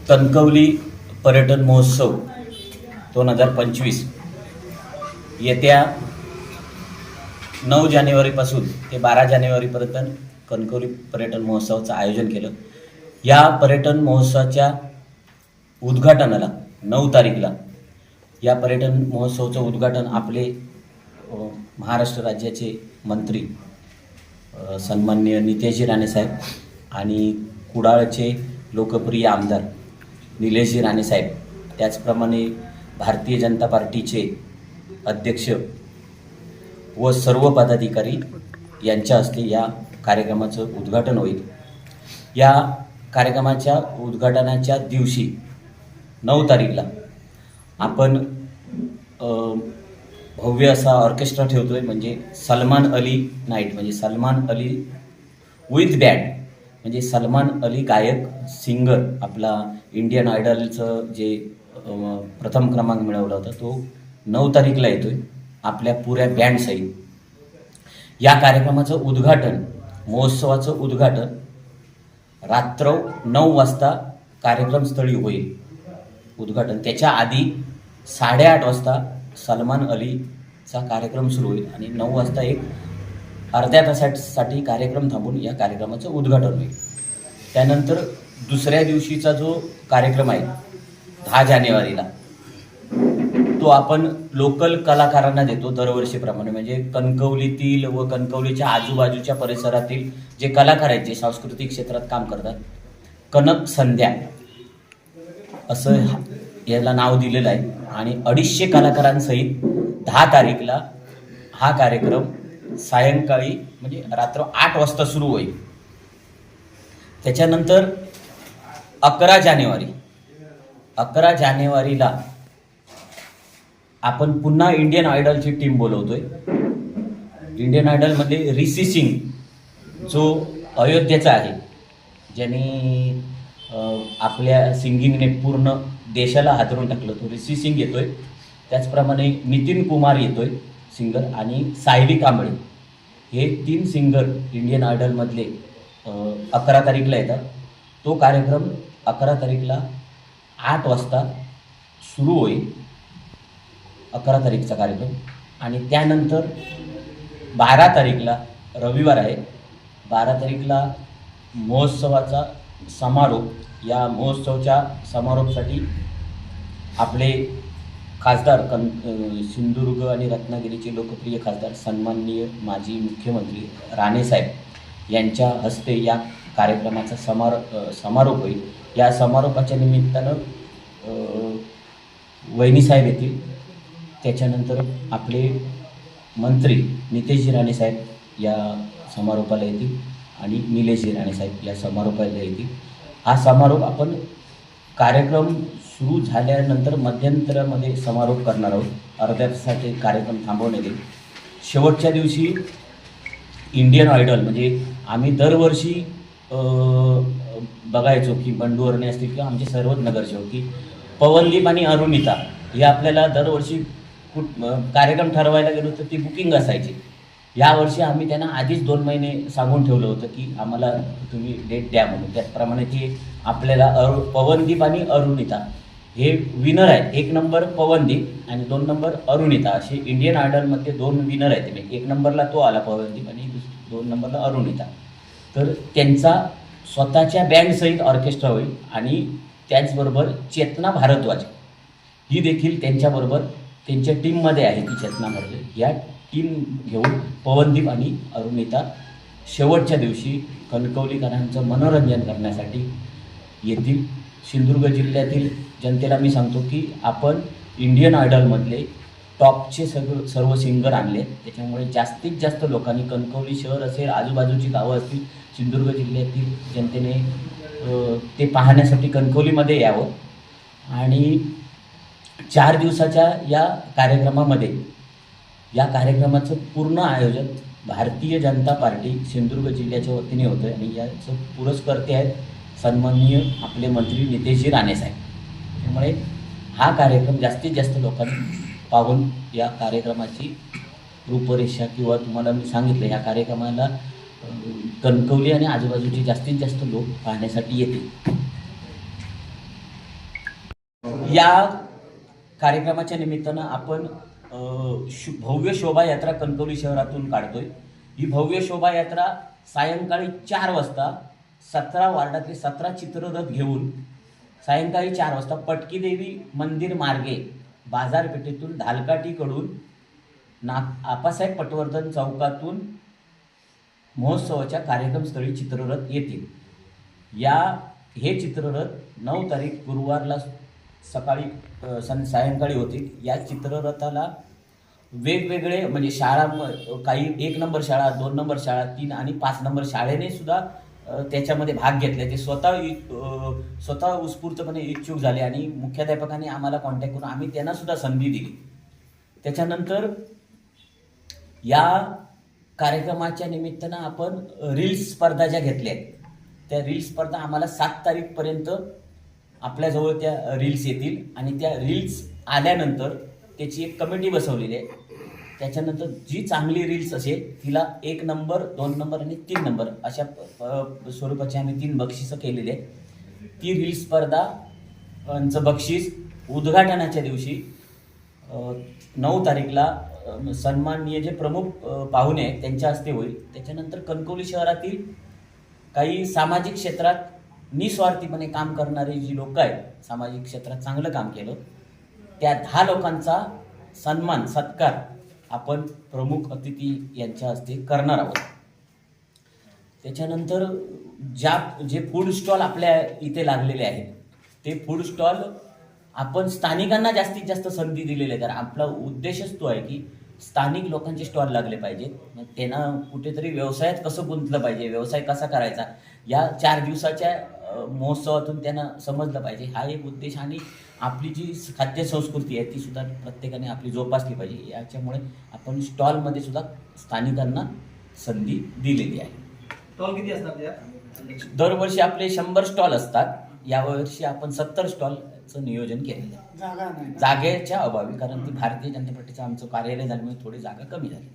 कणकवली पर्यटन महोत्सव 2025 येत्या 9 जानेवारीपासून ते 12 जानेवारीपर्यंत कणकवली पर्यटन महोत्सवाचं आयोजन केलं। या पर्यटन महोत्सवाच्या उद्घाटनाला 9 तारीखला या पर्यटन महोत्सवाचं उद्घाटन आपले महाराष्ट्र राज्याचे मंत्री सन्माननीय नितेशजी राणे साहेब आणि कुडाळचे लोकप्रिय आमदार निलेशजी राणे साहेब, त्याचप्रमाणे भारतीय जनता पार्टीचे अध्यक्ष व सर्व पदाधिकारी यांच्या हस्ते या कार्यक्रमाचं उद्घाटन होईल। या कार्यक्रमाच्या उद्घाटनाच्या दिवशी 9 तारीखला आपण भव्य असा ऑर्केस्ट्रा ठेवतोय, म्हणजे सलमान अली नाईट, म्हणजे सलमान अली विथ बँड, म्हणजे सलमान अली गायक सिंगर आपला इंडियन आयडलचं जे प्रथम क्रमांक मिळवला होता तो 9 तारीखला येतोय आपल्या पुऱ्या बँडसहित। या कार्यक्रमाचं उद्घाटन, महोत्सवाचं उद्घाटन रात्र 9 वाजता कार्यक्रमस्थळी होईल उद्घाटन। त्याच्या आधी 8:30 वाजता सलमान अलीचा कार्यक्रम सुरू होईल आणि 9 वाजता एक अर्ध्या तासासाठी कार्यक्रम थांबून या कार्यक्रमाचं उद्घाटन होईल। त्यानंतर दुसऱ्या दिवशीचा जो कार्यक्रम आहे 10 जानेवारीला तो आपण लोकल कलाकारांना देतो दरवर्षीप्रमाणे, म्हणजे कणकवलीतील व कणकवलीच्या आजूबाजूच्या परिसरातील जे कलाकार आहेत जे सांस्कृतिक क्षेत्रात काम करतात, कनक संध्या असं याला नाव दिलेलं आहे आणि 250 कलाकारांसहित 10 तारीखला हा कार्यक्रम सायंकाळी म्हणजे रात्र 8 वाजता सुरू होईल। त्याच्यानंतर 11 जानेवारीला आपण पुन्हा इंडियन आयडलची टीम बोलवतोय। इंडियन आयडलमध्ये रिसी सिंग जो अयोध्येचा आहे, ज्याने आपल्या सिंगिंगने पूर्ण देशाला हादरून टाकलं, तो रिसी सिंग येतोय। त्याचप्रमाणे नितीन कुमार येतोय सिंगर, आणि सायली कांबळे, हे 3 सिंगर इंडियन आयडलमधले 11 तारीखला येतात। तो कार्यक्रम 11 तारीखला 8 वाजता सुरू होईल, 11 तारीखचा कार्यक्रम। आणि त्यानंतर 12 तारीखला रविवार आहे, 12 तारीखला महोत्सवाचा समारोप। या महोत्सवाच्या समारोपासाठी आपले खासदार सिंधुदुर्ग आणि रत्नागिरीचे लोकप्रिय खासदार सन्माननीय माजी मुख्यमंत्री राणे साहेब यांच्या हस्ते या कार्यक्रमाचा समारोप होईल। या समारोपाच्या निमित्तानं वहिनी साहेब येतील, त्याच्यानंतर आपले मंत्री नितेशजी राणे साहेब या समारोपाला येतील आणि निलेशजी राणे साहेब या समारोपाला येतील। हा समारोप आपण कार्यक्रम सुरू झाल्यानंतर मध्यंतरामध्ये समारोप करणार आहोत, अर्ध्या तासासाठी कार्यक्रम थांबवण्यात येईल। शेवटच्या दिवशी इंडियन आयडल, म्हणजे आम्ही दरवर्षी बघायचो की बंडू अरणे असतील किंवा आमचे सर्वच नगरसेवक की पवनदीप आणि अरुणिता हे आपल्याला दरवर्षी कार्यक्रम ठरवायला गेलो तर ती बुकिंग असायची। यावर्षी आम्ही त्यांना आधीच 2 महिने सांगून ठेवलं होतं की आम्हाला तुम्ही डेट द्या म्हणून। त्याचप्रमाणे ती आपल्याला पवनदीप आणि अरुणिता हे विनर आहेत। 1 नंबर पवनदीप आणि 2 नंबर अरुणिता, असे इंडियन आयडलमध्ये 2 विनर आहेत। 1 नंबरला तो आला पवनदीप आणि 2 नंबरला अरुणिता। तर त्यांचा स्वतःच्या बँडसहित ऑर्केस्ट्रा होईल आणि त्याचबरोबर चेतना भारद्वाज ही देखील त्यांच्याबरोबर त्यांच्या टीममध्ये आहे। ती चेतना भारद्वाज या टीम घेऊन पवनदीप आणि अरुणिता शेवटच्या दिवशी कणकवलीकरांचं मनोरंजन करण्यासाठी येथील सिंधुदुर्ग जिल्ह्यातील जनतेला मी सांगतो की आपण इंडियन आयडलमधले टॉपचे सर्व सिंगर आणले, त्याच्यामुळे जास्तीत जास्त लोकांनी कणकवली शहर असेल, आजूबाजूची गावं असतील, सिंधुदुर्ग जिल्ह्यातील जनतेने ते पाहण्यासाठी कणकवलीमध्ये यावं। आणि 4 दिवसाच्या या कार्यक्रमामध्ये या कार्यक्रमाचं पूर्ण आयोजन भारतीय जनता पार्टी सिंधुदुर्ग जिल्ह्याच्या वतीने होतं आहे आणि याचं पुरस्कर्ते आहेत सन्माननीय आपले मंत्री नितेशजी राणे साहेब। त्यामुळे हा कार्यक्रम जास्तीत जास्त लोकांनी पाहून या कार्यक्रमाची रूपरेषा किंवा तुम्हाला मी सांगितलं या कार्यक्रमाला कणकवली आणि आजूबाजूचे जास्तीत जास्त लोक पाहण्यासाठी येतील। या कार्यक्रमाच्या निमित्तानं आपण भव्य शोभायात्रा कणकवली शहरातून काढतोय. ही भव्य शोभायात्रा सायंकाळी 4 वाजता 17 वार्डातले 17 चित्ररथ घेऊन सायंकाळी 4 वाजता पटकी देवी मंदिर मार्गे बाजारपेठेतून धालकाटीकडून आप्पासाहेब पटवर्धन चौकातून महोत्सवाच्या कार्यक्रमस्थळी चित्ररथ येतील. हे चित्ररथ 9 तारीख गुरुवारला सकाळी सायंकाळी होतील. या चित्ररथाला वेगवेगळे म्हणजे शाळा, काही 1 नंबर शाळा, 2 नंबर शाळा, 3 आणि 5 नंबर शाळेने सुद्धा त्याच्यामध्ये भाग घेतला. ते स्वतः उत्स्फूर्तपणे इच्छुक झाले आणि मुख्याध्यापकांनी आम्हाला कॉन्टॅक्ट करून आम्ही त्यांना सुद्धा संधी दिली. त्याच्यानंतर या कार्यक्रमाच्या निमित्तानं आपण रील्स स्पर्धा ज्या घेतल्या आहेत, त्या रील्स स्पर्धा आम्हाला 7 तारीखपर्यंत आपल्याजवळ त्या रील्स येतील आणि त्या रील्स आल्यानंतर त्याची एक कमिटी बसवलेली आहे. त्याच्यानंतर जी चांगली रील्स असेल तिला 1 नंबर, 2 नंबर आणि 3 नंबर अशा स्वरूपाची आम्ही 3 बक्षिसं केलेली आहेत. ती रील्स स्पर्धाचं बक्षीस उद्घाटनाच्या दिवशी 9 तारीखला सन्माननीय जे प्रमुख पाहुणे आहेत त्यांच्या हस्ते होईल. त्याच्यानंतर कणकवली शहरातील काही सामाजिक क्षेत्रात निस्वार्थीपणे काम करणारे जी लोक आहेत, सामाजिक क्षेत्रात चांगलं काम केलं, त्या 10 लोकांचा सन्मान सत्कार आपण प्रमुख अतिथी यांच्या हस्ते करणार आहोत. त्याच्यानंतर जे फूड स्टॉल आपल्या इथे लागलेले आहेत ते फूड स्टॉल आपण स्थानिकांना जास्तीत जास्त संधी दिलेली आहे. तर आपला उद्देशच तो आहे की स्थानिक लोकांचे स्टॉल लागले पाहिजेत. त्यांना कुठेतरी व्यवसायात कसं गुंतलं पाहिजे, व्यवसाय कसा करायचा, या 4 दिवसाच्या महोत्सवातून त्यांना समजलं पाहिजे. हा एक उद्देश आणि आपली जी खाद्य संस्कृती आहे ती सुद्धा प्रत्येकाने आपली जोपासली पाहिजे. याच्यामुळे आपण स्टॉलमध्ये सुद्धा स्थानिकांना संधी दिलेली आहे. स्टॉल किती असतात? दरवर्षी आपले 100 स्टॉल असतात. यावर्षी आपण 70 स्टॉलचं नियोजन केलेलं आहे. जागेच्या अभावी, कारण ती भारतीय जनता पार्टीचं आमचं कार्यालय झाल्यामुळे थोडी जागा कमी झाली.